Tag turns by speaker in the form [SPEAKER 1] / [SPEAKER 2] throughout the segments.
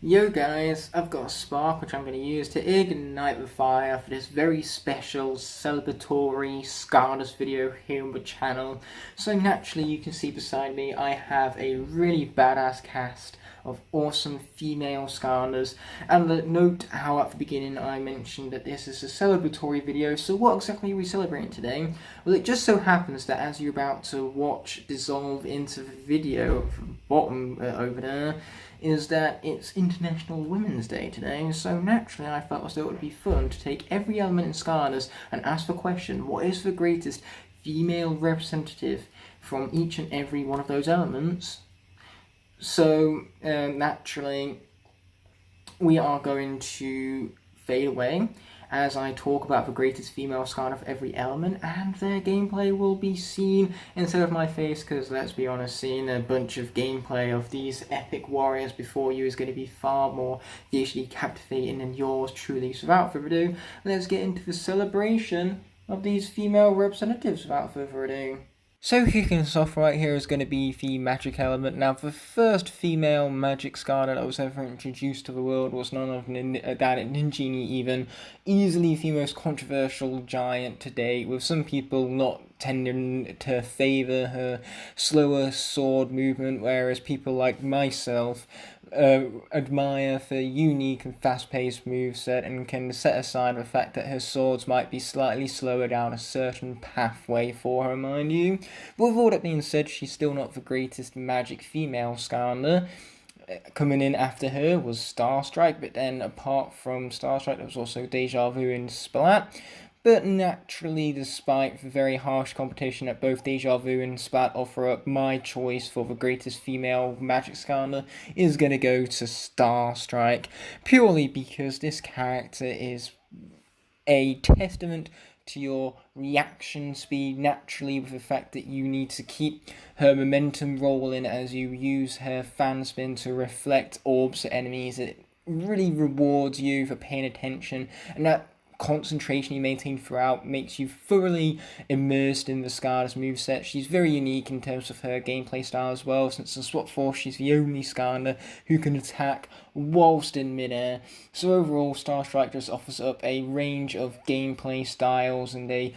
[SPEAKER 1] Yo guys, I've got a spark which I'm going to use to ignite the fire for this very special celebratory Skylanders video here on the channel. So naturally you can see beside me I have a really badass cast of awesome female Skylanders, and note how at the beginning I mentioned that this is a celebratory video. So what exactly are we celebrating today? Well, it just so happens that as you're about to watch dissolve into the video at the bottom over there, is that it's International Women's Day today, so naturally I felt as though it would be fun to take every element in Skylanders and ask the question, what is the greatest female representative from each and every one of those elements? So naturally we are going to fade away as I talk about the greatest female Skylander of every element, and their gameplay will be seen instead of my face, because let's be honest, seeing a bunch of gameplay of these epic warriors before you is going to be far more visually captivating than yours truly. So without further ado, let's get into the celebration of these female representatives without further ado. So kicking us off right here is going to be the magic element. Now, the first female magic Skylander that was ever introduced to the world was none other than Ninjini, even easily the most controversial giant to date, with some people not tending to favour her slower sword movement, whereas people like myself admire her unique and fast-paced moveset and can set aside the fact that her swords might be slightly slower down a certain pathway for her, mind you. But with all that being said, she's still not the greatest magic female Skylander. Coming in after her was Starstrike, but then apart from Starstrike there was also Deja Vu and Splat. But naturally, despite the very harsh competition that both Deja Vu and Splat offer up, my choice for the greatest female magic Skylander is going to go to Starstrike, purely because this character is a testament to your reaction speed naturally, with the fact that you need to keep her momentum rolling as you use her fan spin to reflect orbs at enemies. It really rewards you for paying attention, and that concentration you maintain throughout makes you thoroughly immersed in the Skylanders moveset. She's very unique in terms of her gameplay style as well, since in Swap Force she's the only Skylander who can attack whilst in midair. So overall, Starstrike just offers up a range of gameplay styles and a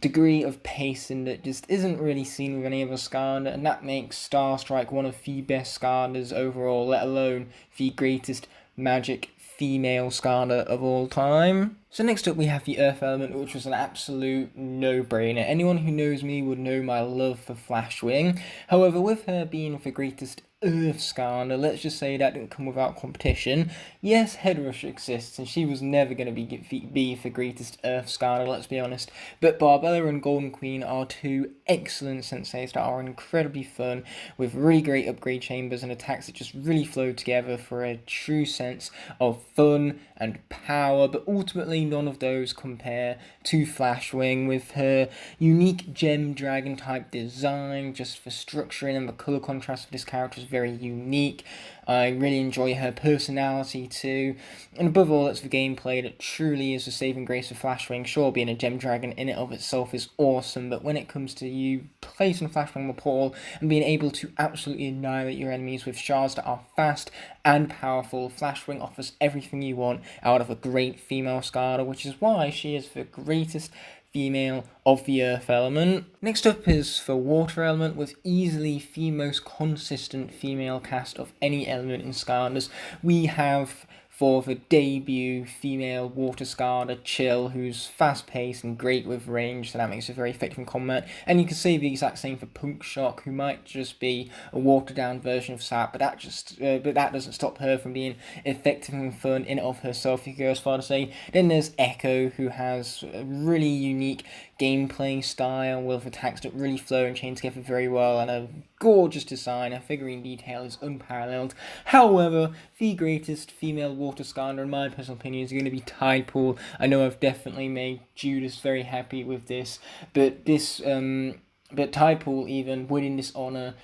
[SPEAKER 1] degree of pacing that just isn't really seen with any other Skylander, and that makes Starstrike one of the best Skylanders overall, let alone the greatest magic female Skylander of all time. So next up we have the Earth element, which was an absolute no-brainer. Anyone who knows me would know my love for Flashwing. However, with her being the greatest Earth Skylander, let's just say that didn't come without competition. Yes, Headrush exists, and she was never going to be the greatest Earth Skylander, let's be honest. But Barbella and Golden Queen are two excellent senseis that are incredibly fun, with really great upgrade chambers and attacks that just really flow together for a true sense of fun and power. But ultimately, none of those compare to Flashwing, with her unique gem dragon type design. Just the structuring and the colour contrast of this character is very unique. I really enjoy her personality too, and above all, it's the gameplay that truly is the saving grace of Flashwing. Sure, being a gem dragon in and of itself is awesome, but when it comes to you placing Flashwing on the portal and being able to absolutely annihilate your enemies with shards that are fast and powerful, Flashwing offers everything you want out of a great female Skylander, which is why she is the greatest female of the Earth element. Next up is the Water element, with easily the most consistent female cast of any element in Skylanders. We have, for the debut female water Skylander, Chill, who's fast-paced and great with range, so that makes her very effective in combat. And you can say the exact same for Punk Shock, who might just be a watered-down version of Sap, but that doesn't stop her from being effective and fun in and of herself, you go as far to say. Then there's Echo, who has a really unique gameplay style with attacks that really flow and chain together very well, and a gorgeous design. Her figurine detail is unparalleled. However, the greatest female water Skylander, in my personal opinion, is going to be Tidepool. I know I've definitely made Judas very happy with this, but Tidepool, even winning this honour,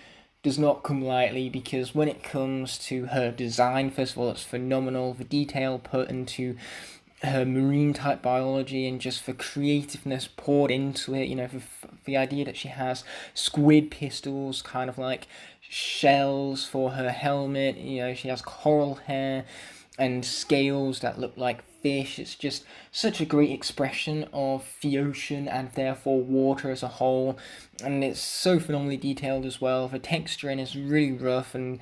[SPEAKER 1] does not come lightly, because when it comes to her design, first of all, it's phenomenal. The detail put into her marine type biology and just the creativeness poured into it, you know, the idea that she has squid pistols, kind of like shells for her helmet. You know, she has coral hair and scales that look like fish. It's just such a great expression of the ocean and therefore water as a whole, and it's so phenomenally detailed as well. The texturing is really rough, and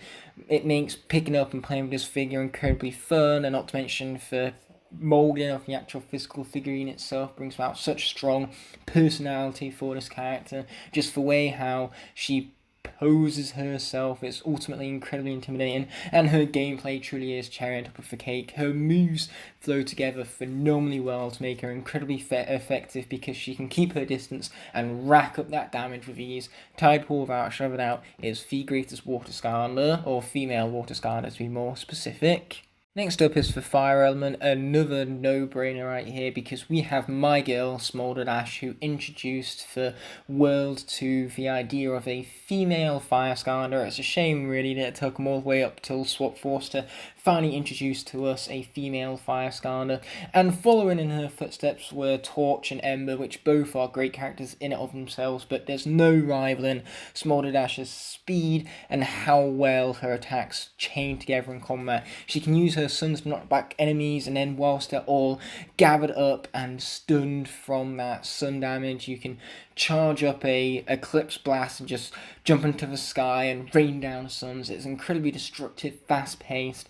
[SPEAKER 1] it makes picking up and playing with this figure incredibly fun, and not to mention the moulding of the actual physical figurine itself brings about such strong personality for this character. Just the way how she poses herself, it's ultimately incredibly intimidating, and her gameplay truly is cherry on top of the cake. Her moves flow together phenomenally well to make her incredibly effective, because she can keep her distance and rack up that damage with ease. Tidepool, without a shadow of a doubt, is the greatest water Skylander, or female water Skylander to be more specific. Next up is the fire element, another no-brainer right here, because we have my girl, Smoldered Ash, who introduced the world to the idea of a female fire Skylander. It's a shame, really, that it took them all the way up till Swap Force to finally introduce to us a female fire Skylander. And following in her footsteps were Torch and Ember, which both are great characters in and of themselves, but there's no rivaling Smoldered Ash's speed and how well her attacks chain together in combat. She can use her suns to knock back enemies, and then whilst they're all gathered up and stunned from that sun damage, you can charge up a Eclipse Blast and just jump into the sky and rain down suns. It's incredibly destructive, fast-paced,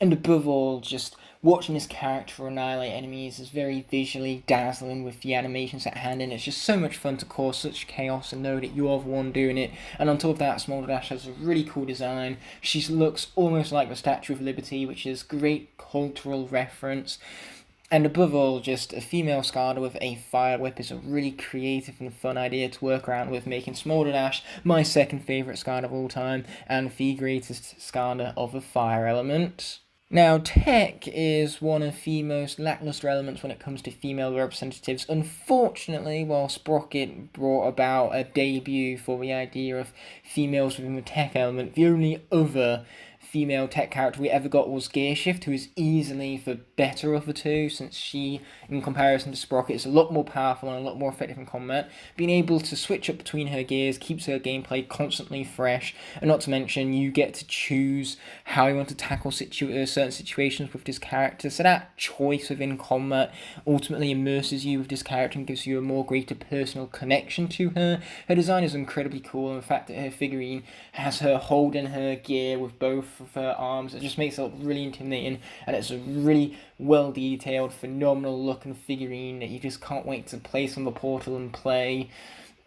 [SPEAKER 1] and above all, just watching this character annihilate enemies is very visually dazzling with the animations at hand, and it's just so much fun to cause such chaos and know that you are the one doing it. And on top of that, Smoldered Ash has a really cool design. She looks almost like the Statue of Liberty, which is great cultural reference. And above all, just a female Skylander with a fire whip is a really creative and fun idea to work around with, making Smoldered Ash my second favourite Skylander of all time, and the greatest Skylander of the fire element. Now, tech is one of the most lackluster elements when it comes to female representatives. Unfortunately, while Sprocket brought about a debut for the idea of females within the tech element, the only other female tech character we ever got was Gearshift, who is easily the better of the two, since she, in comparison to Sprocket, is a lot more powerful and a lot more effective in combat. Being able to switch up between her gears keeps her gameplay constantly fresh, and not to mention, you get to choose how you want to tackle certain situations with this character, so that choice within combat ultimately immerses you with this character and gives you a more greater personal connection to her. Her design is incredibly cool, and the fact that her figurine has her holding her gear with both of her arms, it just makes it look really intimidating, and it's a really well detailed, phenomenal looking figurine that you just can't wait to place on the portal and play.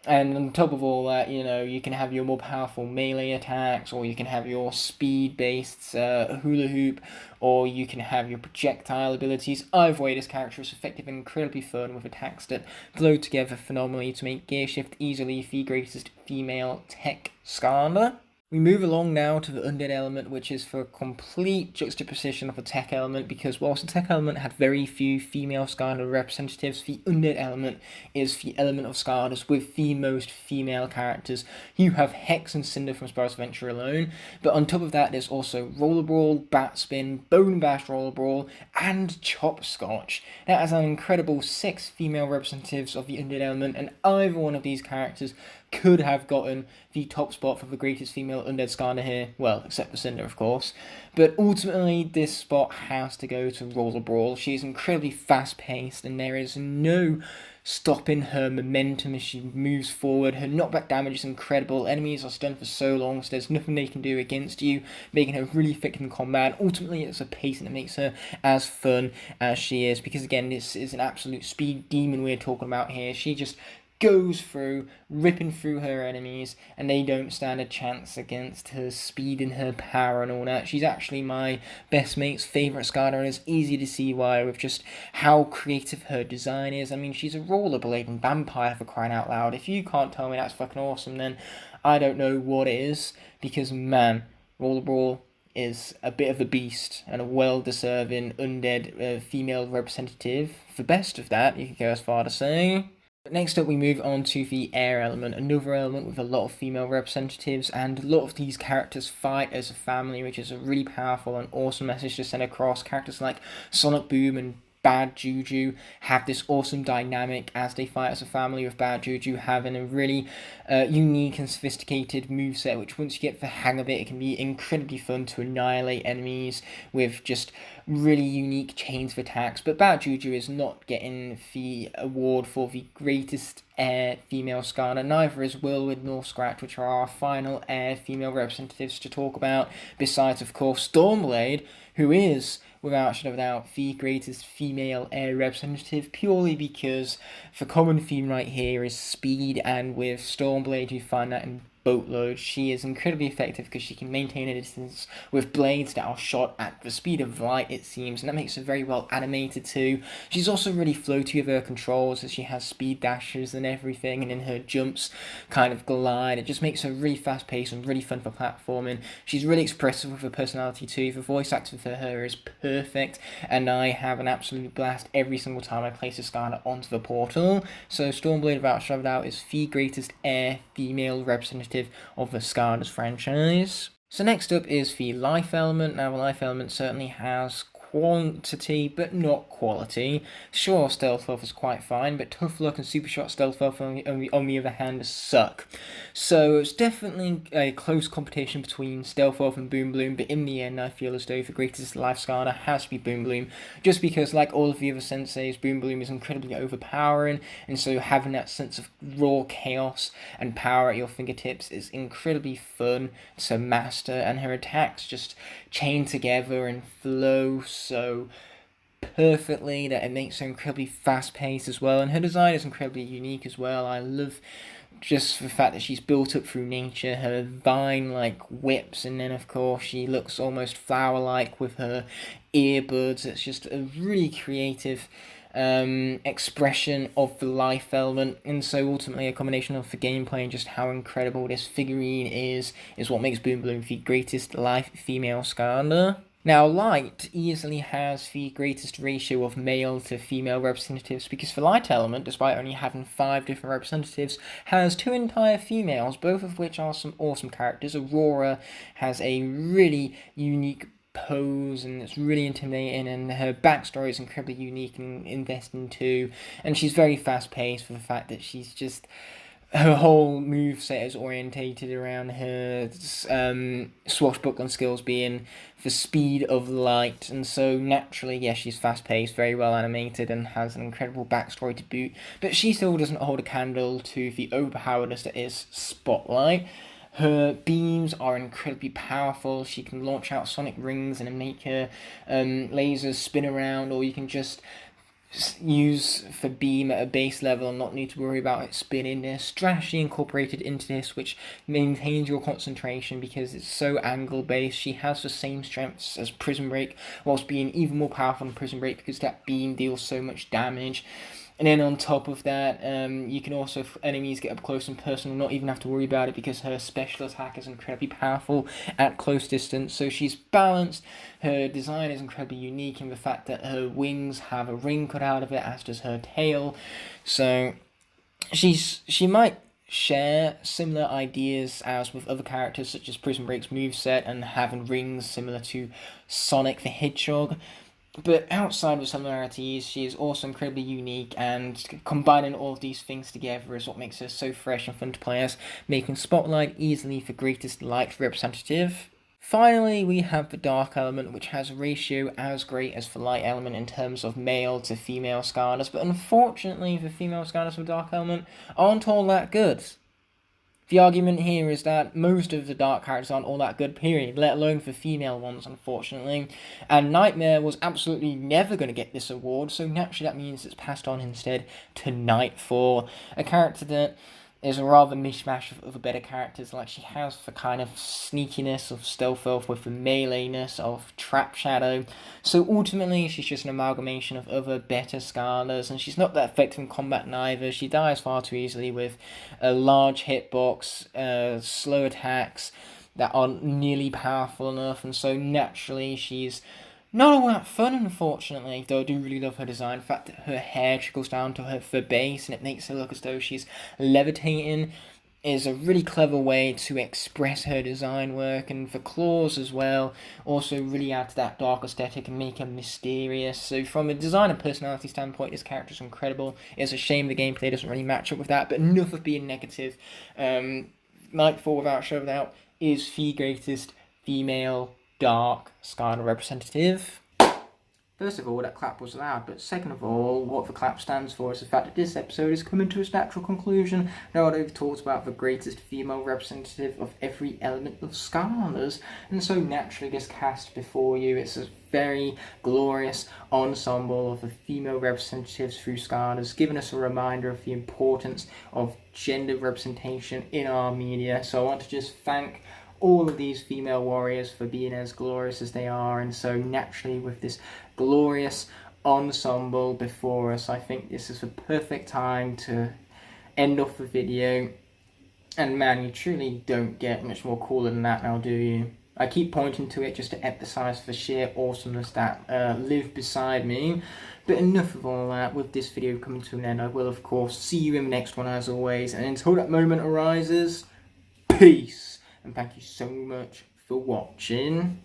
[SPEAKER 1] And on top of all that, you know, you can have your more powerful melee attacks, or you can have your speed-based hula hoop, or you can have your projectile abilities. Either way, this character is effective and incredibly fun, with attacks that flow together phenomenally to make Gearshift easily the greatest female tech Skylander. We move along now to the Undead element, which is for complete juxtaposition of the tech element, because whilst the tech element had very few female Skylander representatives, the Undead element is the element of Skylanders with the most female characters. You have Hex and Cinder from Spyro's Adventure alone, but on top of that there's also Roller Brawl, Bat Spin, Bone Bash Roller Brawl, and Chopscotch. That is an incredible 6 female representatives of the Undead element, and either one of these characters could have gotten the top spot for the greatest female Undead Skylander here, well, except for Cinder, of course. But ultimately, this spot has to go to Roller Brawl. She is incredibly fast-paced, and there is no stopping her momentum as she moves forward. Her knockback damage is incredible. Enemies are stunned for so long, so there's nothing they can do against you, making her really effective in combat. Ultimately, it's a pacing that makes her as fun as she is, because again, this is an absolute speed demon we're talking about here. She just goes through, ripping through her enemies, and they don't stand a chance against her speed and her power and all that. She's actually my best mate's favourite Skylander, and it's easy to see why, with just how creative her design is. I mean, she's a rollerblading vampire, for crying out loud. If you can't tell me that's fucking awesome, then I don't know what is, because man, Roller Brawl is a bit of a beast and a well-deserving Undead female representative. The best of that, you could go as far to say. But next up we move on to the air element, another element with a lot of female representatives, and a lot of these characters fight as a family, which is a really powerful and awesome message to send across. Characters like Sonic Boom and Bad Juju have this awesome dynamic as they fight as a family, with Bad Juju having a really unique and sophisticated moveset, which once you get the hang of it, it can be incredibly fun to annihilate enemies with just really unique chains of attacks. But Bad Juju is not getting the award for the greatest air female Skarner, neither is Whirlwind nor Scratch, which are our final air female representatives to talk about, besides of course Stormblade, who is, without shadow of a doubt, the greatest female air representative, purely because the common theme right here is speed, and with Stormblade you find that in boatload. She is incredibly effective because she can maintain a distance with blades that are shot at the speed of light, it seems, and that makes her very well animated too. She's also really floaty with her controls, as she has speed dashes and everything, and in her jumps kind of glide. It just makes her really fast paced and really fun for platforming. She's really expressive with her personality too. The voice acting for her is perfect, and I have an absolute blast every single time I place a Skarner onto the portal. So Stormblade, without shadow of a doubt, is the greatest air female representative of the Skarner's franchise. So next up is the life element. Now the life element certainly has quantity but not quality. Sure, Stealth Elf is quite fine, but Tough Luck and Super Shot Stealth Elf on the other hand suck. So it's definitely a close competition between Stealth Elf and Boom Bloom, but in the end I feel as though the greatest life Skarner has to be Boom Bloom, just because like all of the other senseis, Boom Bloom is incredibly overpowering, and so having that sense of raw chaos and power at your fingertips is incredibly fun to master, and her attacks just chain together and flow so perfectly that it makes her incredibly fast-paced as well, and her design is incredibly unique as well. I love just the fact that she's built up through nature, her vine-like whips, and then of course she looks almost flower-like with her earbuds. It's just a really creative expression of the life element, and so ultimately a combination of the gameplay and just how incredible this figurine is what makes Boom Bloom the greatest life female Skarner. Now, Light easily has the greatest ratio of male to female representatives, because the Light element, despite only having 5 different representatives, has 2 entire females, both of which are some awesome characters. Aurora has a really unique pose, and it's really intimidating, and her backstory is incredibly unique and investing too, and she's very fast-paced for the fact that she's just... her whole moveset is orientated around her swashbuckling skills being the speed of light, and so naturally, yes, she's fast-paced, very well animated, and has an incredible backstory to boot, but she still doesn't hold a candle to the overpoweredness that is Spotlight. Her beams are incredibly powerful. She can launch out sonic rings and make her lasers spin around, or you can just use the beam at a base level and not need to worry about it spinning. There's strategy incorporated into this, which maintains your concentration because it's so angle based. She has the same strengths as Prison Break, whilst being even more powerful than Prison Break because that beam deals so much damage. And then on top of that, you can also, if enemies get up close and personal, not even have to worry about it because her special attack is incredibly powerful at close distance. So she's balanced. Her design is incredibly unique in the fact that her wings have a ring cut out of it, as does her tail. So she might share similar ideas as with other characters such as Prison Break's moveset and having rings similar to Sonic the Hedgehog. But outside of similarities, she is also incredibly unique, and combining all of these things together is what makes her so fresh and fun to play as, making Spotlight easily the greatest light representative. Finally, we have the Dark element, which has a ratio as great as the Light element in terms of male to female Skarners, but unfortunately the female Skarners with Dark element aren't all that good. The argument here is that most of the Dark characters aren't all that good, period, let alone the female ones, unfortunately. And Nightmare was absolutely never going to get this award, so naturally that means it's passed on instead to Nightfall, a character that is a rather mishmash of other better characters. Like, she has the kind of sneakiness of Stealth Elf with the meleeness of Trap Shadow. So ultimately, she's just an amalgamation of other better Skarners, and she's not that effective in combat neither. She dies far too easily with a large hitbox, slow attacks that aren't nearly powerful enough, and so naturally she's not all that fun, unfortunately, though I do really love her design. The fact that her hair trickles down to her base and it makes her look as though she's levitating is a really clever way to express her design work, and for claws as well, also really add to that dark aesthetic and make her mysterious. So from a design and personality standpoint, this character is incredible. It's a shame the gameplay doesn't really match up with that, but enough of being negative. Nightfall, without show without, is the greatest female dark Skylar representative. First of all, that clap was loud, but second of all, what the clap stands for is the fact that this episode is coming to its natural conclusion. Now I've talked about the greatest female representative of every element of Skylanders, and so naturally this cast before you, it's a very glorious ensemble of the female representatives through Skylanders, giving us a reminder of the importance of gender representation in our media. So I want to just thank all of these female warriors for being as glorious as they are, and so naturally with this glorious ensemble before us, I think this is the perfect time to end off the video. And man, you truly don't get much more cooler than that now, do you? I keep pointing to it just to emphasise the sheer awesomeness that live beside me. But enough of all that. With this video coming to an end, I will of course see you in the next one as always, and until that moment arises, peace! And thank you so much for watching.